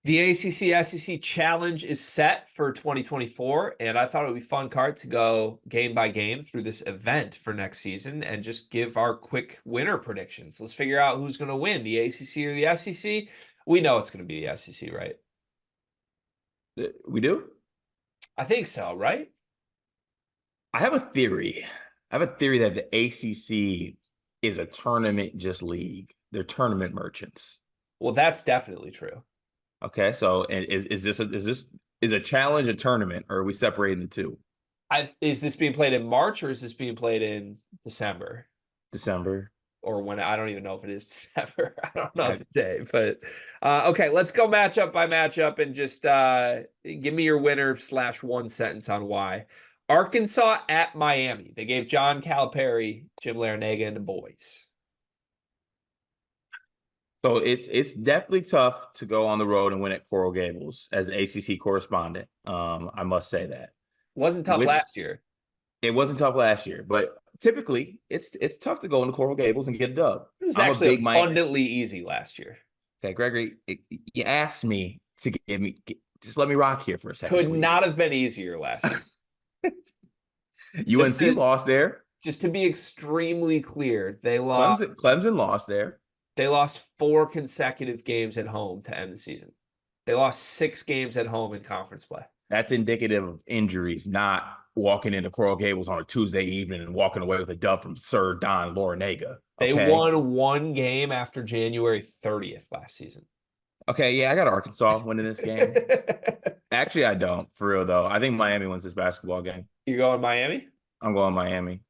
The ACC SEC Challenge is set for 2024, and I thought it would be fun, Cart, to go game by game through this event for next season and just give our quick winner predictions. Let's figure out who's going to win, the ACC or the SEC. We know it's going to be the SEC, right? We do? I think so, right? I have a theory. I have a theory that the ACC is a tournament just league. They're tournament merchants. Well, that's definitely true. Okay, so and is a challenge a tournament, or are we separating the two? Is this being played in March or is this being played in December? December. Or when I don't even know if it is December. I don't know I, the day, but okay, let's go matchup by matchup and just give me your winner / one sentence on why. Arkansas at Miami. They gave John Calipari, Jim Larinaga, and the boys. so it's definitely tough to go on the road and win at Coral Gables as an ACC correspondent. I must say that. Wasn't tough With last year. It wasn't tough last year, but typically it's tough to go into Coral Gables and get a dub. It was I'm a actually big Miami. abundantly easy last year. Okay, Gregory, you asked me to just let me rock here for a second, Could please. not have been easier last year. UNC lost there. Just to be extremely clear, Clemson lost there. they lost 4 consecutive games at home to end the season. They lost 6 games at home in conference play. That's indicative of injuries, not walking into Coral Gables on a Tuesday evening and walking away with a dub from Sir Don Laurinaiga. They Okay. won 1 game after January 30th last season. Okay, yeah, I got Arkansas winning this game. Actually, I don't, for real though. I think Miami wins this basketball game. You going Miami? I'm going Miami.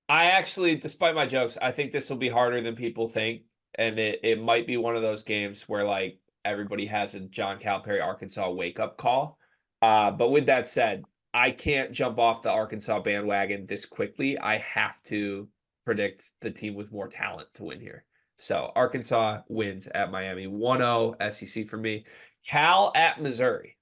I actually, despite my jokes, I think this will be harder than people think. And it might be one of those games where like everybody has a John Calipari Arkansas wake-up call. But with that said, I can't jump off the Arkansas bandwagon this quickly. I have to predict the team with more talent to win here. So Arkansas wins at Miami. 1-0 SEC for me. Cal at Missouri.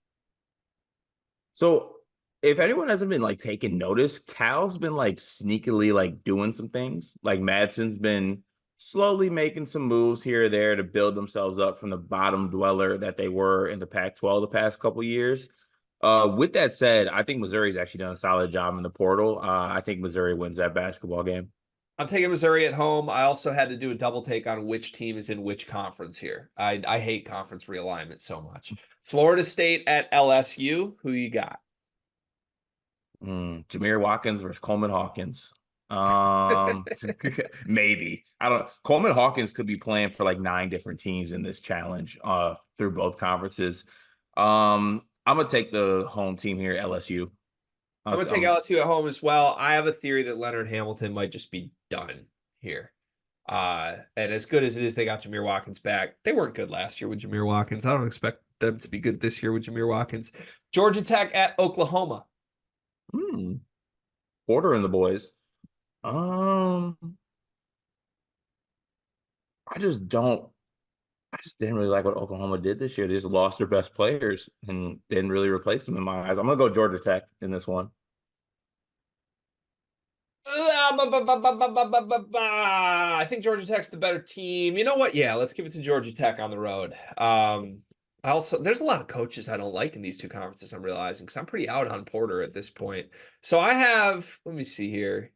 So if anyone hasn't been like taking notice, Cal's been like sneakily like doing some things. Like Madsen's been slowly making some moves here or there to build themselves up from the bottom dweller that they were in the Pac-12 the past couple years. With that said, I think Missouri's actually done a solid job in the portal. I think Missouri wins that basketball game. I'm taking Missouri at home. I also had to do a double take on which team is in which conference here. I hate conference realignment so much. Florida State at LSU. Who you got? Jameer Watkins versus Coleman Hawkins. Maybe. I don't. Coleman Hawkins could be playing for like 9 different teams in this challenge through both conferences. I'm gonna take the home team here, LSU. I'm going to take LSU at home as well. I have a theory that Leonard Hamilton might just be done here. And as good as it is, they got Jameer Watkins back. They weren't good last year with Jameer Watkins. I don't expect them to be good this year with Jameer Watkins. Georgia Tech at Oklahoma. Porter and the boys. I just don't. I just didn't really like what Oklahoma did this year. They just lost their best players and didn't really replace them in my eyes. I'm gonna go Georgia Tech in this one. I think Georgia Tech's the better team. You know what? Yeah, let's give it to Georgia Tech on the road. There's a lot of coaches I don't like in these two conferences, I'm realizing, because I'm pretty out on Porter at this point. So let me see here.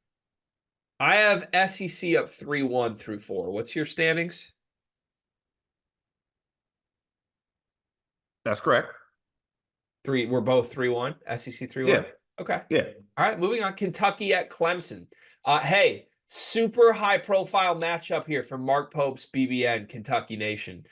I have SEC up 3-1 through 4. What's your standings? That's correct. We're both 3-1. SEC 3-1. Yeah. Okay. Yeah. All right. Moving on. Kentucky at Clemson. Hey, super high profile matchup here for Mark Pope's BBN Kentucky Nation.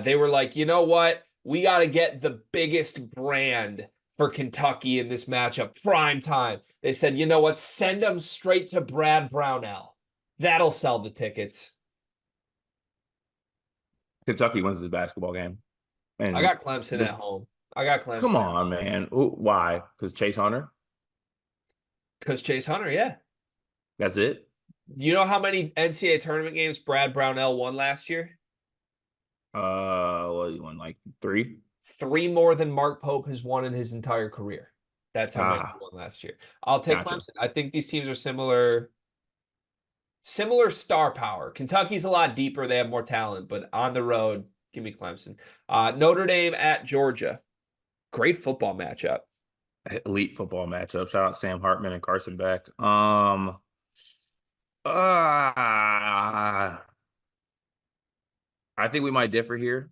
They were like, you know what? We got to get the biggest brand for Kentucky in this matchup. Prime time. They said, you know what? Send them straight to Brad Brownell. That'll sell the tickets. Kentucky wins this basketball game. And I got Clemson at home. I got Clemson. Come on, man. Ooh, why? Because Chase Hunter? Because Chase Hunter, yeah. That's it? Do you know how many NCAA tournament games Brad Brownell won last year? Well, you won like 3? 3 more than Mark Pope has won in his entire career. That's how many he won last year. I'll take Clemson. I think these teams are similar star power. Kentucky's a lot deeper. They have more talent, but on the road, Give me Clemson. Notre Dame at Georgia. Great football matchup. Elite football matchup. Shout out Sam Hartman and Carson Beck. I think we might differ here.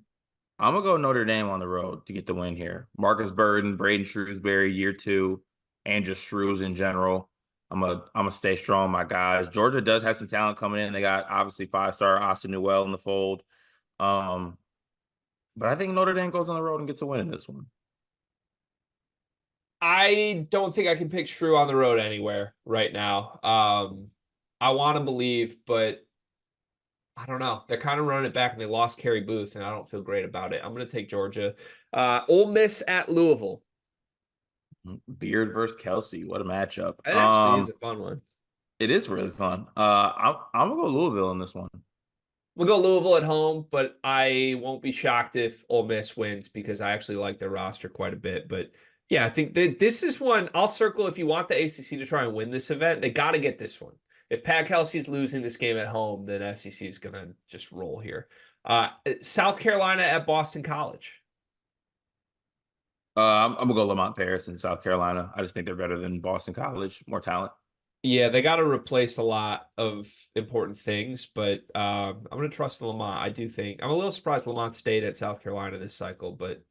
I'm gonna go Notre Dame on the road to get the win here. Marcus Burton, Braden Shrewsbury, year two, and just Shrews in general. I'm gonna stay strong, my guys. Georgia does have some talent coming in. They got obviously 5-star Austin Newell in the fold. Um, but I think Notre Dame goes on the road and gets a win in this one. I don't think I can pick Shrew on the road anywhere right now. I want to believe, but I don't know. They're kind of running it back, and they lost Kerry Booth, and I don't feel great about it. I'm going to take Georgia. Ole Miss at Louisville. Beard versus Kelsey. What a matchup. That actually is a fun one. It is really fun. I'm gonna go Louisville in this one. We'll go Louisville at home, but I won't be shocked if Ole Miss wins because I actually like their roster quite a bit. But yeah, I think that this is one I'll circle if you want the ACC to try and win this event. They got to get this one. If Pat Kelsey's losing this game at home, then SEC is going to just roll here. South Carolina at Boston College. I'm gonna go Lamont Paris in South Carolina. I just think they're better than Boston College, more talent. Yeah, they got to replace a lot of important things, but I'm going to trust Lamont. I do think I'm a little surprised Lamont stayed at South Carolina this cycle, but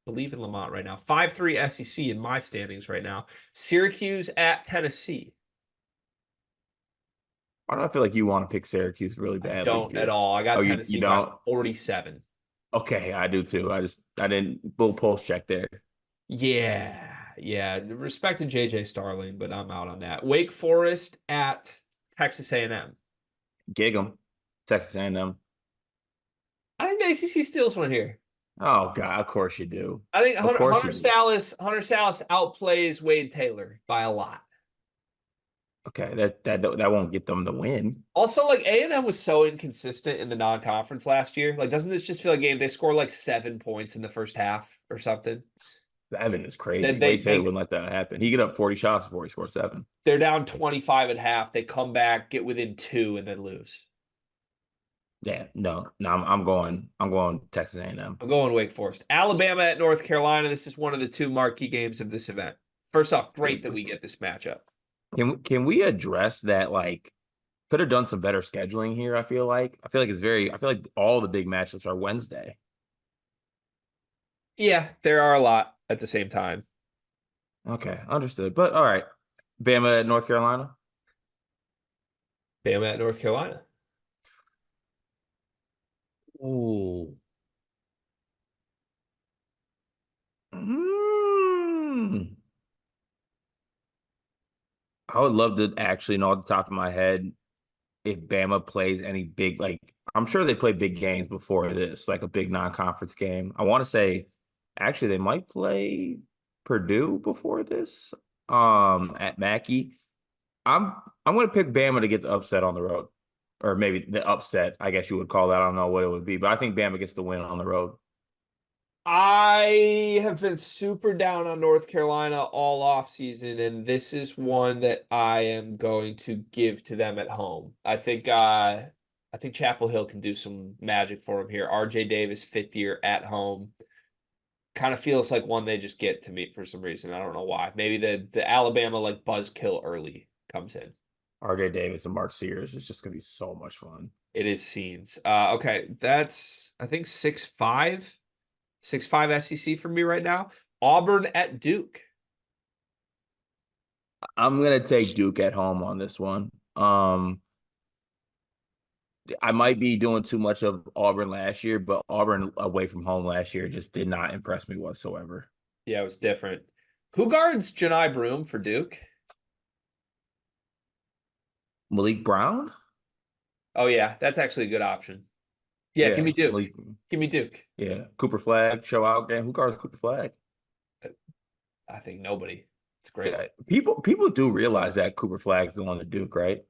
believe in Lamont right now. 5-3 SEC in my standings right now. Syracuse at Tennessee. Why do I feel like you want to pick Syracuse really I badly don't at here? all. I got Oh, Tennessee you by don't? 47. Okay, I do too. I didn't little pulse check there. Yeah. Yeah. Respect to JJ Starling, but I'm out on that. Wake Forest at Texas A&M. Gig 'em, Texas A&M. I think the ACC steals one here. Oh God, of course you do. I think Of course you Hunter do. Salas outplays Wade Taylor by a lot. Okay, that won't get them the win. Also, like A&M was so inconsistent in the non-conference last year. Like, doesn't this just feel like a game they score like 7 points in the first half or something? 7 is crazy. Then Wade Taylor wouldn't let that happen. He get up 40 shots before he scores 7. they're down 25 at half. They come back, get within 2, and then lose. Yeah, no, I'm going Texas A&M. I'm going Wake Forest. Alabama at North Carolina. This is one of the 2 marquee games of this event. First off, great that we get this matchup. Can we address that? Like, could have done some better scheduling here. I feel like all the big matchups are Wednesday. Yeah, there are a lot at the same time. Okay, understood. But all right, Bama at North Carolina. Bama at North Carolina. Ooh. Mm. I would love to actually know at the top of my head if Bama plays any big, like, I'm sure they play big games before this, like a big non-conference game. I want to say actually they might play Purdue before this at Mackey. I'm I'm going to pick Bama to get the upset on the road, or maybe the upset, I guess you would call that. I don't know what it would be, but I think Bama gets the win on the road. I have been super down on North Carolina all off season, and this is one that I am going to give to them at home. I think Chapel Hill can do some magic for them here. RJ Davis, 5th year at home. Kind of feels like one they just get to me for some reason. I don't know why. Maybe the Alabama like buzzkill early comes in. RJ Davis and Mark Sears. It's just going to be so much fun. It is scenes. Okay, that's I think 6'5" SEC for me right now. Auburn at Duke. I'm going to take Duke at home on this one. I might be doing too much of Auburn last year, but Auburn away from home last year just did not impress me whatsoever. Yeah, it was different. Who guards Janai Broom for Duke? Malik Brown? Oh yeah, that's actually a good option. Yeah, give me Yeah, Duke. Malik. Give me Duke. Yeah, Cooper Flag show out game. Who guards Cooper Flag? I think nobody. It's a great Yeah, one. people do realize that Cooper Flag is going to Duke, right?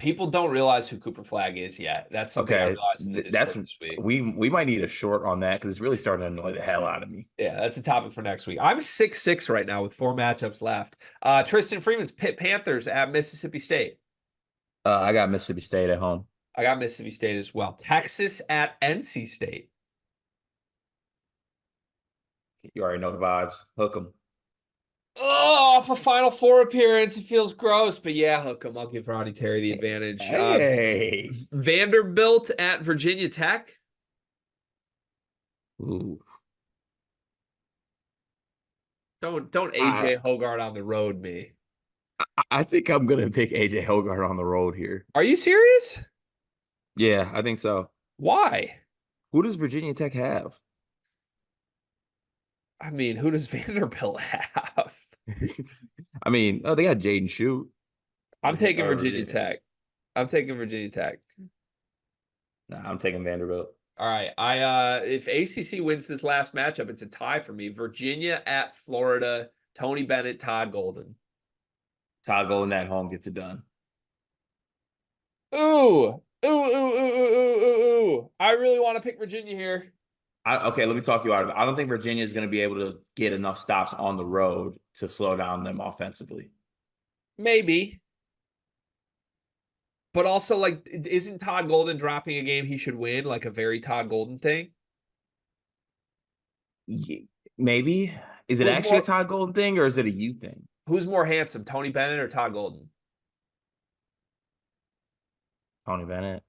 People don't realize who Cooper Flag is yet. That's something I Okay, realized in the that's Discord this week. we might need a short on that because it's really starting to annoy the hell out of me. Yeah, that's a topic for next week. I'm 6-6 right now with 4 matchups left. Tristan Freeman's Pitt Panthers at Mississippi State. I got Mississippi State at home. I got Mississippi State as well. Texas at NC State. You already know the vibes. Hook him. Oh, off a Final Four appearance, it feels gross, but yeah, hook 'em. I'll give Rodney Terry the advantage. Hey. Vanderbilt at Virginia Tech. Ooh. Don't I AJ Hogarth on the road me. I think I'm gonna pick AJ Hogarth on the road here. Are you serious? Yeah, I think so. Why? Who does Virginia Tech have? I mean, who does Vanderbilt have? I mean, oh, they got Jaden Shoot. I'm taking Virginia Virginia. Tech. I'm taking Virginia Tech. Nah, I'm taking Vanderbilt. All right. If ACC wins this last matchup, it's a tie for me. Virginia at Florida. Tony Bennett, Todd Golden. Todd Golden at home gets it done. Ooh. Ooh, ooh, ooh, ooh, ooh, ooh, ooh. I really want to pick Virginia here. Okay, let me talk you out of it. I don't think Virginia is going to be able to get enough stops on the road to slow down them offensively. Maybe. But also, like, isn't Todd Golden dropping a game he should win, like a very Todd Golden thing? Maybe. Is it Who's actually a more Todd Golden thing or is it a you thing? who's more handsome, Tony Bennett or Todd Golden? Tony Bennett.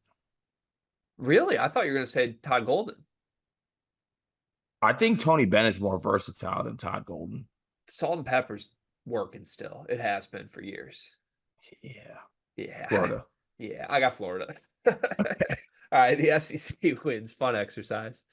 Really? I thought you were gonna say Todd Golden. I think Tony Bennett's more versatile than Todd Golden. Salt and pepper's working still. It has been for years. Yeah. Yeah. Florida. Yeah, I got Florida. All right, the SEC wins. Fun exercise.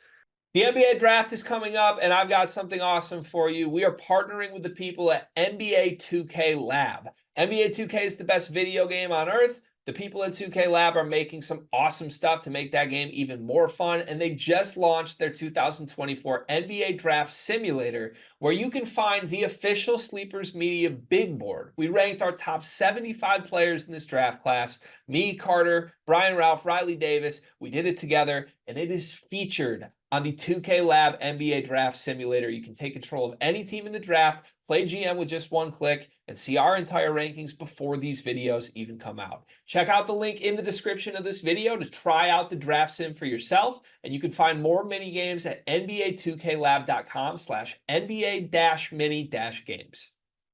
The NBA draft is coming up, and I've got something awesome for you. We are partnering with the people at NBA 2K Lab. NBA 2K is the best video game on earth. The people at 2K Lab are making some awesome stuff to make that game even more fun, and they just launched their 2024 NBA Draft Simulator, where you can find the official Sleepers Media big board. We ranked our top 75 players in this draft class. Me, Carter, Brian Ralph, Riley Davis. We did it together, and it is featured on the 2K Lab NBA Draft Simulator. You can take control of any team in the draft, play GM with just one click, and see our entire rankings before these videos even come out. Check out the link in the description of this video to try out the draft sim for yourself, and you can find more mini games at nba2klab.com/NBA-mini-games.